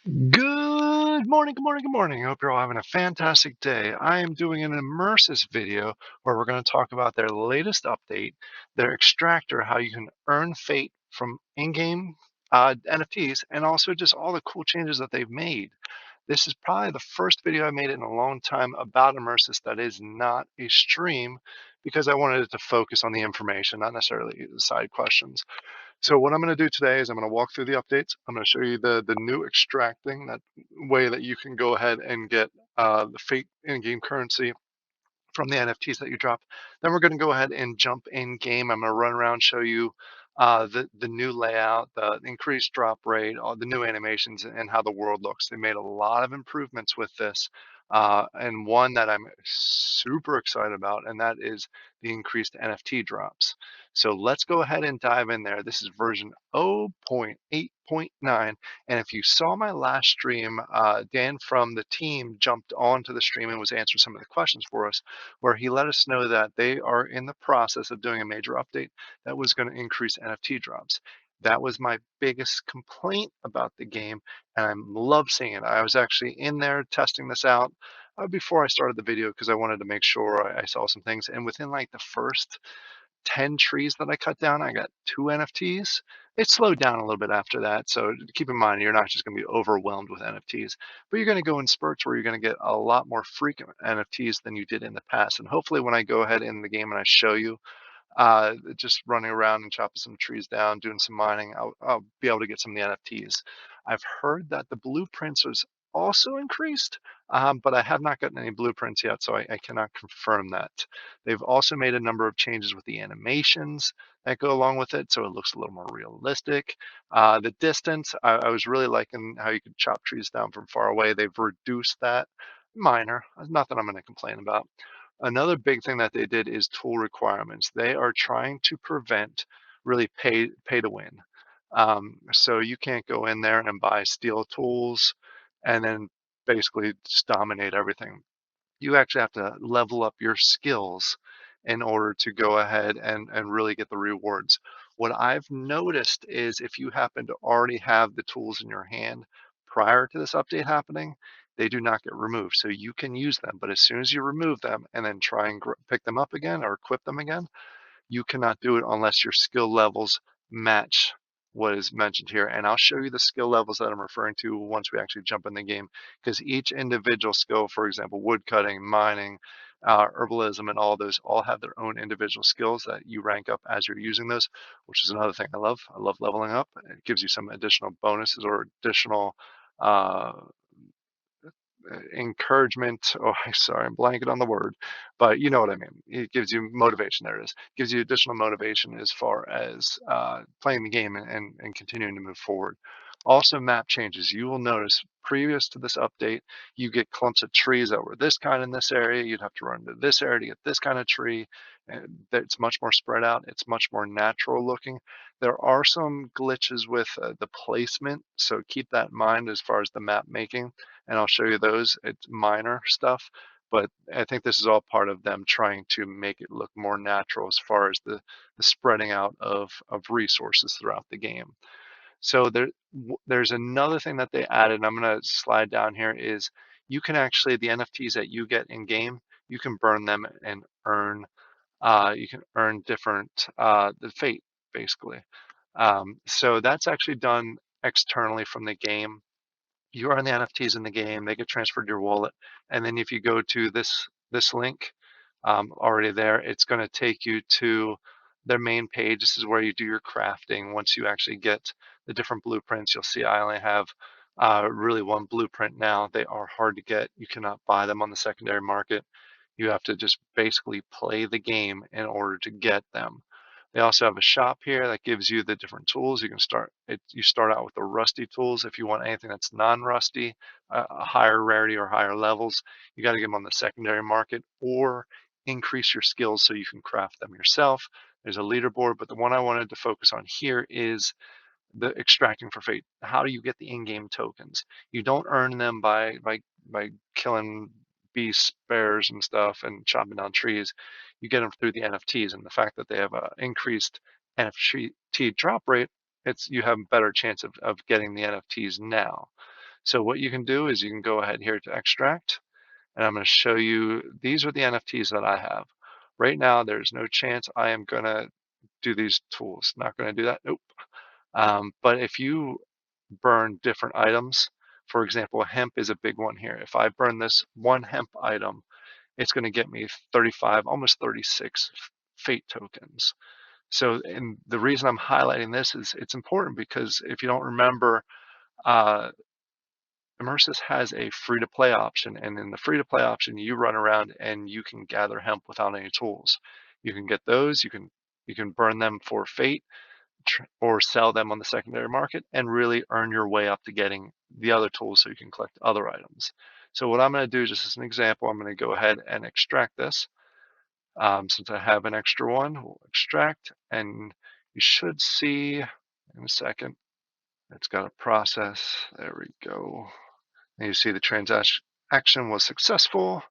Good morning, good morning, good morning. I hope you're all having a fantastic day. I am doing an Immersys video where we're going to talk about their latest update, their extractor, how you can earn fate from in-game NFTs, and also just all the cool changes that they've made. This is probably the first video I made in a long time about Immersys that is not a stream because I wanted it to focus on the information, not necessarily the side questions. So what I'm going to do today is I'm going to walk through the updates. I'm going to show you the new extracting, that way that you can go ahead and get the fake in-game currency from the NFTs that you drop. Then we're going to go ahead and jump in game. I'm going to run around, show you the new layout, the increased drop rate, all the new animations, and how the world looks. They made a lot of improvements with this, and one that I'm super excited about, and that is the increased NFT drops. So let's go ahead and dive in there. This is version 0.8.9, and if you saw my last stream, Dan from the team jumped onto the stream and was answering some of the questions for us, where he let us know that they are in the process of doing a major update that was going to increase NFT drops. That was my biggest complaint about the game, and I love seeing it. I was actually in there testing this out before I started the video because I wanted to make sure I saw some things. And within like the first 10 trees that I cut down, I got 2 NFTs. It slowed down a little bit after that. So keep in mind, you're not just going to be overwhelmed with NFTs, but you're going to go in spurts where you're going to get a lot more frequent NFTs than you did in the past. And hopefully, when I go ahead in the game and I show you just running around and chopping some trees down, doing some mining, I'll be able to get some of the NFTs. I've heard that the blueprints was also increased, but I have not gotten any blueprints yet, so I cannot confirm that. They've also made a number of changes with the animations that go along with it, so it looks a little more realistic. The distance, I was really liking how you could chop trees down from far away. They've reduced that. Minor, nothing I'm going to complain about. Another big thing that they did is tool requirements. They are trying to prevent really pay to win. So you can't go in there and buy steel tools and then basically just dominate everything. You actually have to level up your skills in order to go ahead and really get the rewards. What I've noticed is if you happen to already have the tools in your hand prior to this update happening, they do not get removed. So you can use them, but as soon as you remove them and then try and pick them up again or equip them again, you cannot do it unless your skill levels match what is mentioned here. And I'll show you the skill levels that I'm referring to once we actually jump in the game, because each individual skill, for example, wood cutting, mining, herbalism, and all those all have their own individual skills that you rank up as you're using those, which is another thing I love. I love leveling up. It gives you some additional bonuses or additional uh, encouragement. Oh, sorry, I'm blanking on the word, but you know what I mean. It gives you motivation. There it is. Gives you additional motivation as far as playing the game and continuing to move forward. Also, map changes. You will notice previous to this update, you get clumps of trees that were this kind in this area. You'd have to run to this area to get this kind of tree. And it's much more spread out. It's much more natural looking. There are some glitches with the placement, so keep that in mind as far as the map making, and I'll show you those. It's minor stuff, but I think this is all part of them trying to make it look more natural as far as the spreading out of resources throughout the game. So there's another thing that they added, and I'm going to slide down here, is you can actually, the NFTs that you get in game, you can burn them and earn, you can earn different, the fate, basically. So that's actually done externally from the game. You earn the NFTs in the game, they get transferred to your wallet, and then if you go to this link already there, it's going to take you to their main page. This is where you do your crafting. Once you actually get the different blueprints, you'll see I only have really one blueprint now. They are hard to get. You cannot buy them on the secondary market. You have to just basically play the game in order to get them. They also have a shop here that gives you the different tools. You can start it. You start out with the rusty tools. If you want anything that's non-rusty, a higher rarity or higher levels, you got to get them on the secondary market or increase your skills so you can craft them yourself. There's a leaderboard, but the one I wanted to focus on here is the extracting for fate. How do you get the in-game tokens? You don't earn them by killing beasts, bears, and stuff, and chopping down trees. You get them through the NFTs, and the fact that they have a increased NFT drop rate, it's you have a better chance of getting the NFTs now. So what you can do is you can go ahead here to extract, and I'm going to show you, these are the NFTs that I have. Right now, there's no chance I am going to do these tools. Not going to do that. Nope. But if you burn different items, for example, hemp is a big one here. If I burn this one hemp item, it's going to get me 35, almost 36 fate tokens. So, and the reason I'm highlighting this is it's important because if you don't remember, uh, Immersys has a free-to-play option, and in the free-to-play option, you run around and you can gather hemp without any tools. You can get those, you can burn them for fate, or sell them on the secondary market, and really earn your way up to getting the other tools so you can collect other items. So what I'm going to do, just as an example, I'm going to go ahead and extract this. Since I have an extra one, we'll extract, and you should see in a second, it's got a process. There we go. And you see the transaction was successful,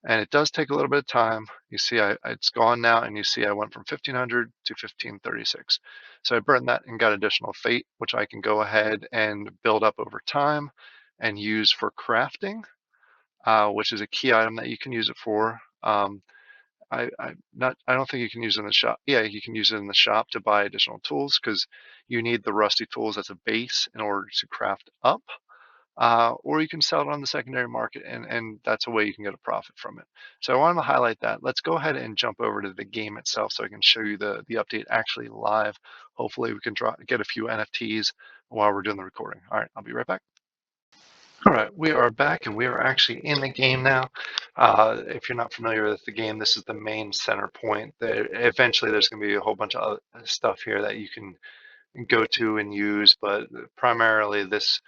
and it does take a little bit of time. You see it's gone now, and you see I went from 1500 to 1536. So I burned that and got additional fate, which I can go ahead and build up over time and use for crafting, which is a key item that you can use it for. I don't think you can use it in the shop. Yeah, you can use it in the shop to buy additional tools because you need the rusty tools as a base in order to craft up. Or you can sell it on the secondary market, and that's a way you can get a profit from it. So I wanted to highlight that. Let's go ahead and jump over to the game itself so I can show you the update actually live. Hopefully we can get a few NFTs while we're doing the recording. All right, I'll be right back. All right, we are back, and we are actually in the game now. If you're not familiar with the game, this is the main center point. Eventually there's going to be a whole bunch of other stuff here that you can go to and use, but primarily this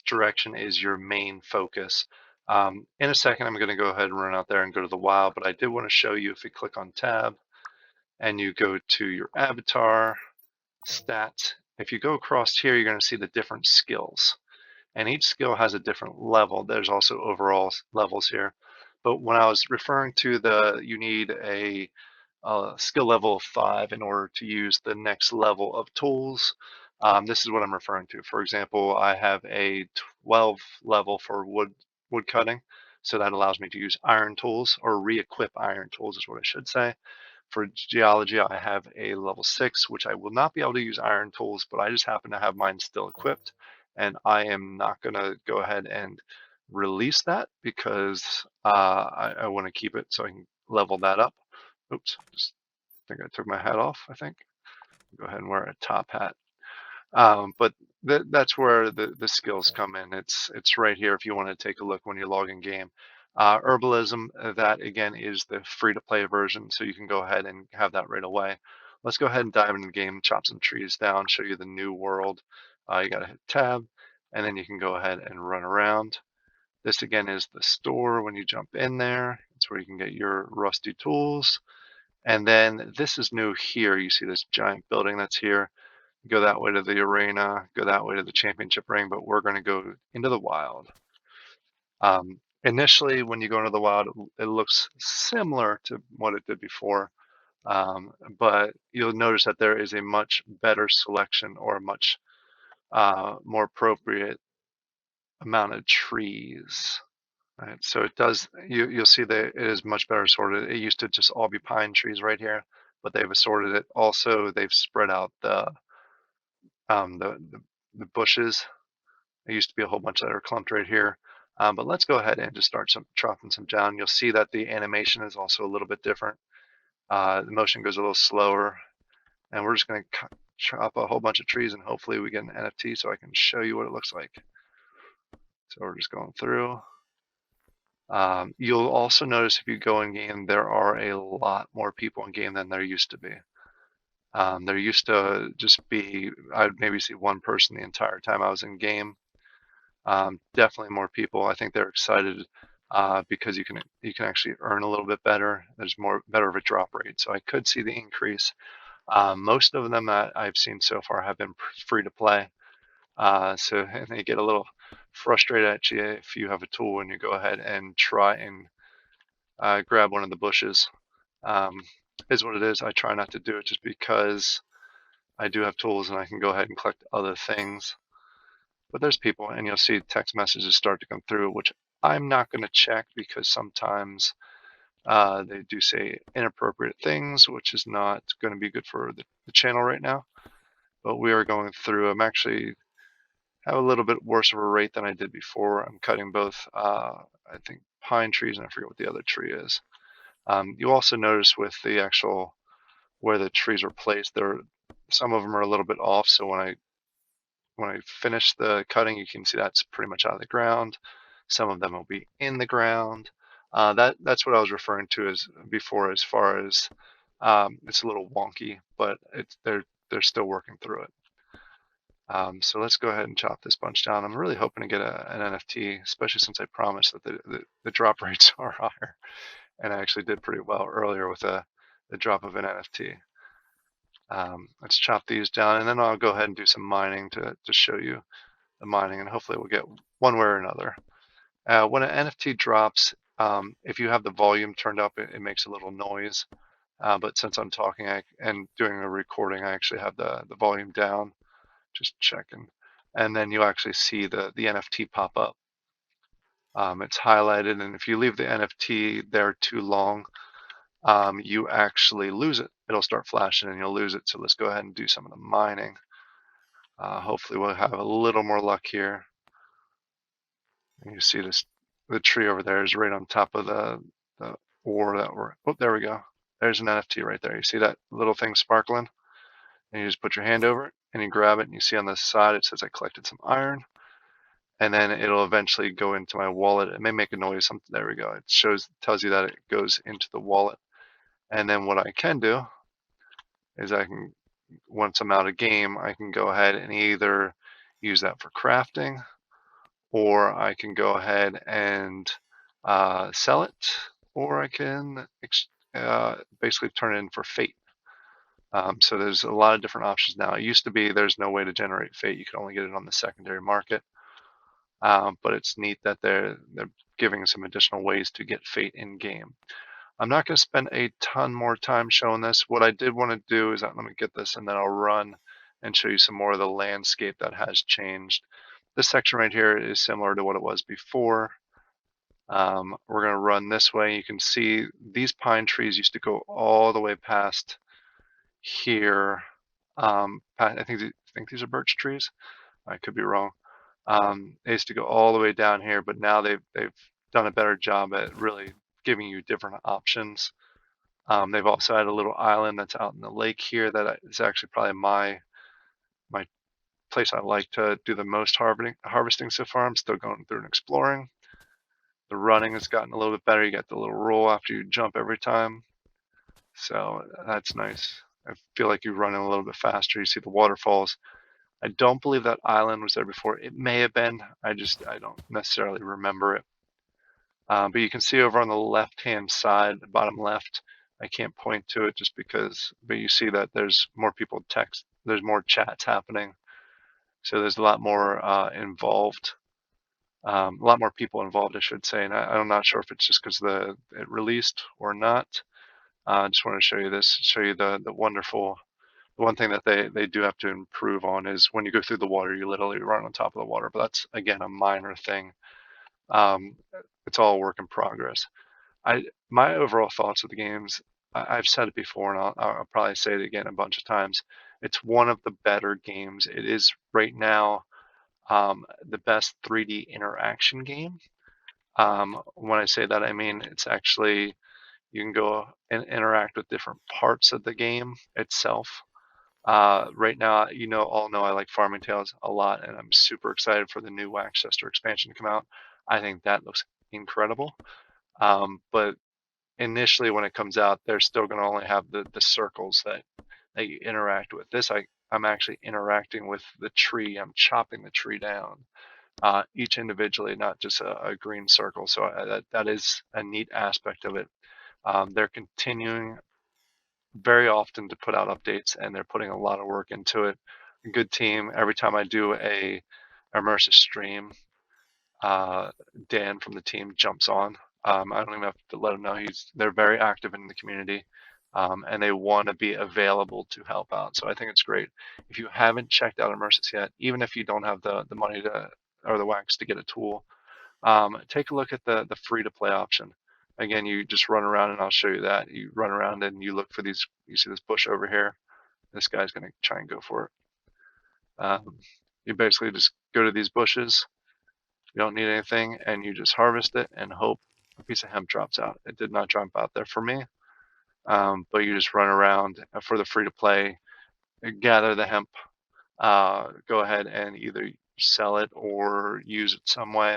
direction is your main focus. In a second, I'm going to go ahead and run out there and go to the wild, but I did want to show you, if you click on tab and you go to your avatar, stats, if you go across here, you're going to see the different skills, and each skill has a different level. There's also overall levels here. But when I was referring to you need a skill level of 5 in order to use the next level of tools. This is what I'm referring to. For example, I have a 12 level for wood cutting, so that allows me to use iron tools, or re-equip iron tools is what I should say. For geology, I have a level 6, which I will not be able to use iron tools, but I just happen to have mine still equipped, and I am not going to go ahead and release that because I want to keep it so I can level that up. Oops, just think I took my hat off, I think. Go ahead and wear a top hat. But that's where the skills come in. It's right here if you want to take a look when you log in game. Herbalism, that again is the free-to-play version, so you can go ahead and have that right away. Let's go ahead and dive into the game, chop some trees down, show you the new world. You got to hit tab, and then you can go ahead and run around. This again is the store when you jump in there. It's where you can get your rusty tools. And then this is new here. You see this giant building that's here. Go that way to the arena, go that way to the championship ring, but we're going to go into the wild. Initially, when you go into the wild, it looks similar to what it did before, but you'll notice that there is a much better selection, or a much more appropriate amount of trees. Right, so it does. You'll see that it is much better sorted. It used to just all be pine trees right here, but they've assorted it. Also, they've spread out um, the, the the bushes. There used to be a whole bunch that are clumped right here. But let's go ahead and just start chopping some down. You'll see that the animation is also a little bit different. The motion goes a little slower, and we're just going to chop a whole bunch of trees, and hopefully we get an NFT so I can show you what it looks like. So we're just going through. You'll also notice if you go in game, there are a lot more people in game than there used to be. There used to just be, I'd maybe see one person the entire time I was in game. Definitely more people. I think they're excited because you can actually earn a little bit better. There's better of a drop rate, so I could see the increase. Most of them that I've seen so far have been free to play, so and they get a little frustrated at you if you have a tool and you go ahead and try and grab one of the bushes. Is what it is. I try not to do it just because I do have tools and I can go ahead and collect other things. but there's people, and you'll see text messages start to come through, which I'm not going to check because sometimes they do say inappropriate things, which is not going to be good for the channel right now. But we are going through. I'm actually have a little bit worse of a rate than I did before. I'm cutting both, I think, pine trees, and I forget what the other tree is. You also notice with the actual where the trees are placed, some of them are a little bit off. So when I finish the cutting, you can see that's pretty much out of the ground. Some of them will be in the ground. That's what I was referring to as before, as far as it's a little wonky, but they're still working through it. So let's go ahead and chop this bunch down. I'm really hoping to get an NFT, especially since I promised that the drop rates are higher, and I actually did pretty well earlier with the drop of an NFT. Let's chop these down, and then I'll go ahead and do some mining to show you the mining, and hopefully we'll get one way or another. When an NFT drops, if you have the volume turned up, it makes a little noise. But since I'm talking and doing a recording, I actually have the volume down. Just checking. And then you actually see the NFT pop up. It's highlighted, and if you leave the NFT there too long, you actually lose it. It'll start flashing and you'll lose it. So let's go ahead and do some of the mining. Hopefully we'll have a little more luck here. And you see the tree over there is right on top of the ore that oh, there we go. There's an NFT right there. You see that little thing sparkling? And you just put your hand over it and you grab it, and you see on the side it says I collected some iron. And then it'll eventually go into my wallet. It may make a noise. There we go. It tells you that it goes into the wallet. And then what I can do is once I'm out of game, I can go ahead and either use that for crafting, or I can go ahead and sell it, or I can basically turn it in for fate. So there's a lot of different options now. It used to be there's no way to generate fate. You could only get it on the secondary market. But it's neat that they're giving some additional ways to get fate in game. I'm not going to spend a ton more time showing this. What I did want to do is let me get this, and then I'll run and show you some more of the landscape that has changed. This section right here is similar to what it was before. We're going to run this way. You can see these pine trees used to go all the way past here. I think these are birch trees. I could be wrong. They used to go all the way down here, but now they've done a better job at really giving you different options. They've also had a little island that's out in the lake here that is actually probably my place I like to do the most harvesting so far. I'm still going through and exploring. The running has gotten a little bit better. You get the little roll after you jump every time, so that's nice. I feel like you're running a little bit faster. You see the waterfalls. I don't believe that island was there before. It may have been. I don't necessarily remember it. But you can see over on the left-hand side, the bottom left, I can't point to it just because, but you see that there's more people text, there's more chats happening. So there's a lot more involved, a lot more people involved, I should say. And I'm not sure if it's just because it released or not. I just want to show you this, show you the wonderful. The one thing that they do have to improve on is when you go through the water, you literally run on top of the water. But that's, again, a minor thing. It's all a work in progress. My overall thoughts of the games, I've said it before, and I'll probably say it again a bunch of times. It's one of the better games. It is right now the best 3D interaction game. When I say that, I mean it's actually you can go and interact with different parts of the game itself. Right now, all know I like Farming Tales a lot, and I'm super excited for the new Waxchester expansion to come out. I think that looks incredible. But initially, when it comes out, they're still going to only have the circles that you interact with. I'm actually interacting with the tree. I'm chopping the tree down, each individually, not just a green circle. So that is a neat aspect of it. They're continuing very often to put out updates, and they're putting a lot of work into it. A good team. Every time I do a Immersys stream, Dan from the team jumps on. I don't even have to let him know. They're very active in the community. and they want to be available to help out. So I think it's great. If you haven't checked out Immersys yet, even if you don't have the money to or the wax to get a tool, take a look at the free to play option. Again, you just run around, and I'll show you that. You run around and you look for these. You see this bush over here? This guy's going to try and go for it. You basically just go to these bushes. You don't need anything, and you just harvest it and hope a piece of hemp drops out. It did not drop out there for me, but you just run around for the free to play, gather the hemp, go ahead and either sell it or use it some way,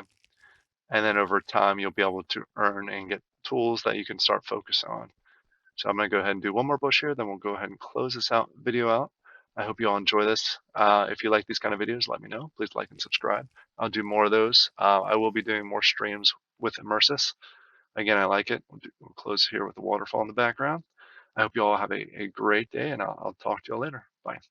and then over time you'll be able to earn and get tools that you can start focusing on. So I'm going to go ahead and do one more bush here, then we'll go ahead and close this video out. I hope you all enjoy this. If you like these kind of videos, let me know. Please like and subscribe. I'll do more of those. I will be doing more streams with Immersys. Again, I like it. We'll close here with the waterfall in the background. I hope you all have a great day, and I'll talk to you all later. Bye.